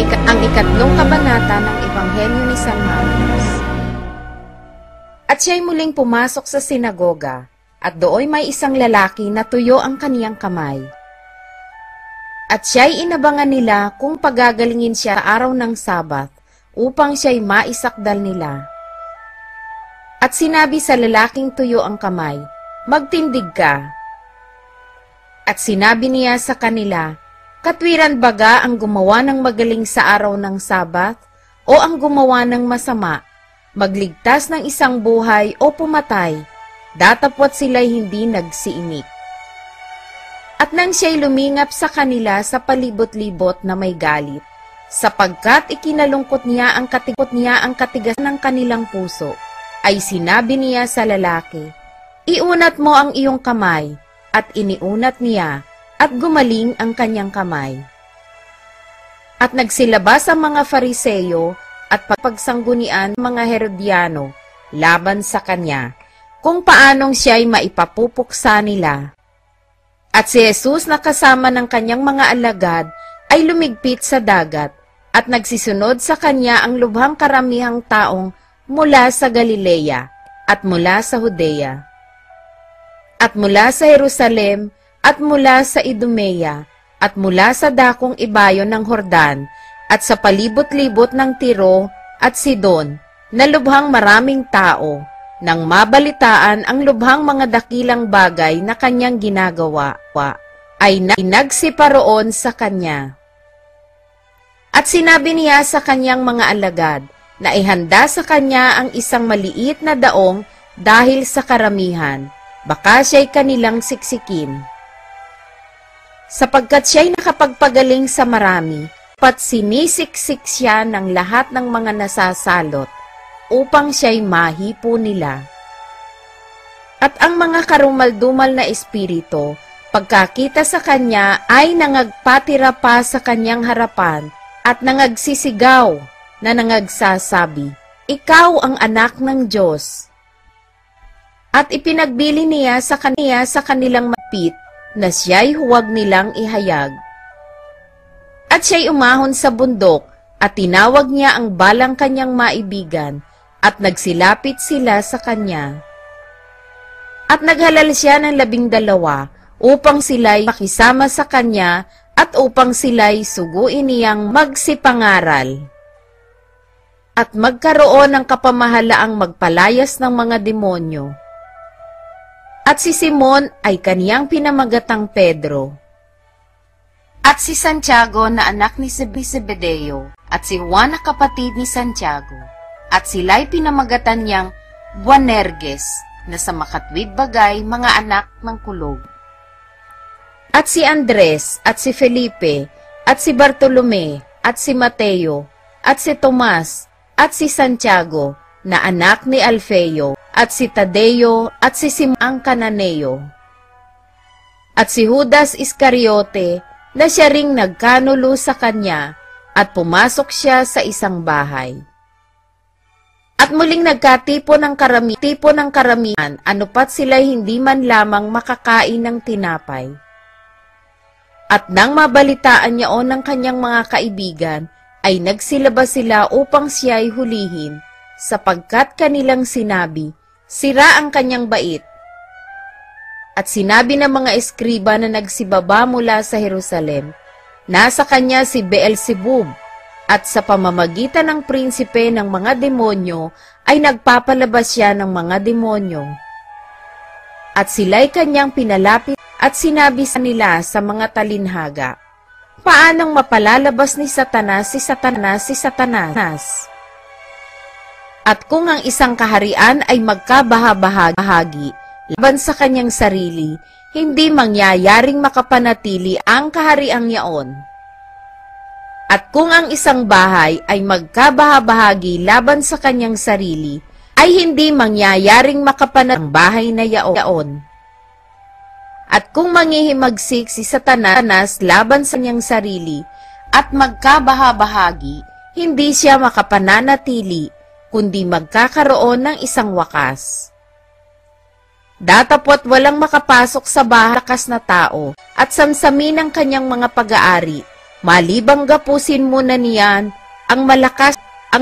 ang ikatlong kabanata ng Ebanghelyo ni San Marcos. At siya'y muling pumasok sa sinagoga, at dooy may isang lalaki na tuyo ang kaniyang kamay. At siya'y inabangan nila kung pagagalingin siya sa araw ng Sabat, upang siya'y maisakdal nila. At sinabi sa lalaking tuyo ang kamay, "Magtindig ka." At sinabi niya sa kanila, "Katwiran baga ang gumawa ng magaling sa araw ng Sabat, o ang gumawa ng masama, magligtas ng isang buhay o pumatay, datapwat sila'y hindi nagsiimik." At nang siya'y lumingap sa kanila sa palibot-libot na may galit, sapagkat ikinalungkot niya ang katigas ng kanilang puso, ay sinabi niya sa lalaki, "Iunat mo ang iyong kamay," at iniunat niya, at gumaling ang kanyang kamay. At nagsilabas ang mga Fariseyo at pagsanggunian mga Herodiano laban sa kanya, kung paanong siya'y maipapupuksa nila. At si Jesus na kasama ng kanyang mga alagad ay lumigpit sa dagat, at nagsisunod sa kanya ang lubhang karamihang taong mula sa Galilea, at mula sa Judea, at mula sa Jerusalem, at mula sa Idumea, at mula sa dakong ibayon ng Jordan, at sa palibot-libot ng Tiro at Sidon, na lubhang maraming tao, nang mabalitaan ang lubhang mga dakilang bagay na kanyang ginagawa, ay nagsiparoon sa kanya. At sinabi niya sa kanyang mga alagad, na ihanda sa kanya ang isang maliit na daong dahil sa karamihan, baka siya'y kanilang siksikin. Sapagkat siya'y nakapagpagaling sa marami, pat sinisiksik siya ng lahat ng mga nasasalot, upang siya'y mahipo nila. At ang mga karumaldumal na espiritu, pagkakita sa kanya ay nangagpatira pa sa kanyang harapan, at nangagsisigaw na nangagsasabi, "Ikaw ang anak ng Diyos." At ipinagbili niya sa kanilang mapit na siya'y huwag nilang ihayag. At siya'y umahon sa bundok, at tinawag niya ang balang kanyang maibigan, at nagsilapit sila sa kanya. At naghalal siya ng 12 upang sila'y makisama sa kanya, at upang sila'y suguin niyang magsipangaral, at magkaroon ng kapamahalaang magpalayas ng mga demonyo. At si Simon ay kaniyang pinamagatang Pedro. At si Santiago na anak ni Zebedeo, at si Juan na kapatid ni Santiago, at sila'y pinamagatan niyang Boanerges, na sa makatwid bagay mga anak ng kulog. At si Andres, at si Felipe, at si Bartolome, at si Mateo, at si Tomas, at si Santiago, na anak ni Alfeo, at si Tadeo, at si Simon ang Cananeo, at si Judas Iscariote, na siya ring nagkanulo sa kanya, at pumasok siya sa isang bahay. At muling nagkatipo ng karamihan, anupat sila'y hindi man lamang makakain ng tinapay. At nang mabalitaan niyaon ng kanyang mga kaibigan, ay nagsilabas sila upang siya'y hulihin, sapagkat kanilang sinabi, "Sira ang kanyang bait." At sinabi ng mga eskriba na nagsibaba mula sa Jerusalem, "Nasa kanya si Beelzebub, at sa pamamagitan ng prinsipe ng mga demonyo ay nagpapalabas siya ng mga demonyo." At sila'y kanyang pinalapit at sinabi sa nila sa mga talinhaga, "Paanong mapalalabas ni Satanas si Satanas? At kung ang isang kaharian ay magkabahabahagi laban sa kanyang sarili, hindi mangyayaring makapanatili ang kahariang yaon. At kung ang isang bahay ay magkabahabahagi laban sa kanyang sarili, ay hindi mangyayaring makapanatili ang bahay na yaon. At kung manghihimagsik si Satanas laban sa kanyang sarili at magkabahabahagi, hindi siya makapananatili, kundi magkakaroon ng isang wakas. Datapwat walang makapasok sa bahay lakas na tao at samsamin ang kanyang mga pag-aari, Malibang gapusin muna niyan ang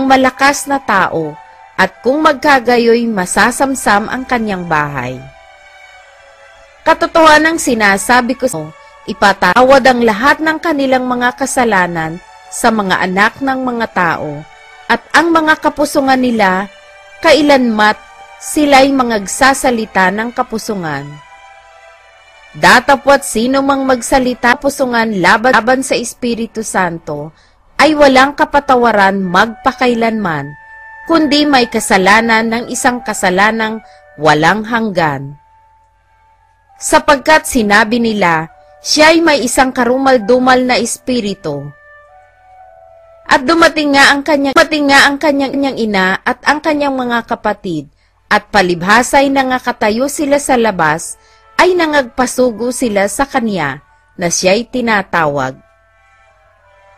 malakas na tao, at kung magkagayoy masasamsam ang kanyang bahay. Katotohanang sinasabi ko, ipatawad ang lahat ng kanilang mga kasalanan sa mga anak ng mga tao, at ang mga kapusungan nila, kailanmat sila'y mangagsasalita ng kapusungan. Datapwat sino mang magsalita kapusungan laban sa Espiritu Santo, ay walang kapatawaran magpakailanman, kundi may kasalanan ng isang kasalanang walang hanggan. Sapagkat sinabi nila, siya'y may isang karumal-dumal na espiritu. At dumating nga ang kanyang ina at ang kanyang mga kapatid, at palibhasay nangakatayo sila sa labas, ay nangagpasugo sila sa kanya na siya'y tinatawag.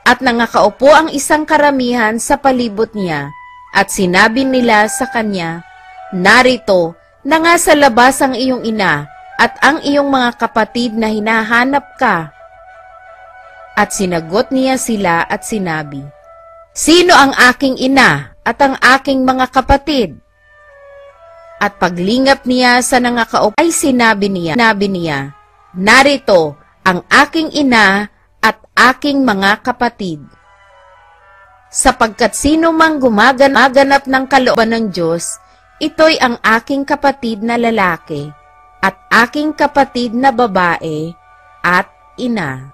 At nangakaupo ang isang karamihan sa palibot niya, at sinabi nila sa kanya, narito, na nga sa labas ang iyong ina, at ang iyong mga kapatid na hinahanap ka. At sinagot niya sila at sinabi, sino ang aking ina at ang aking mga kapatid? At paglingap niya sa nangakaupo, ay sinabi niya, narito ang aking ina at aking mga kapatid. Sapagkat sino mang gumaganap ng kalooban ng Diyos, ito'y ang aking kapatid na lalaki, at aking kapatid na babae, at ina.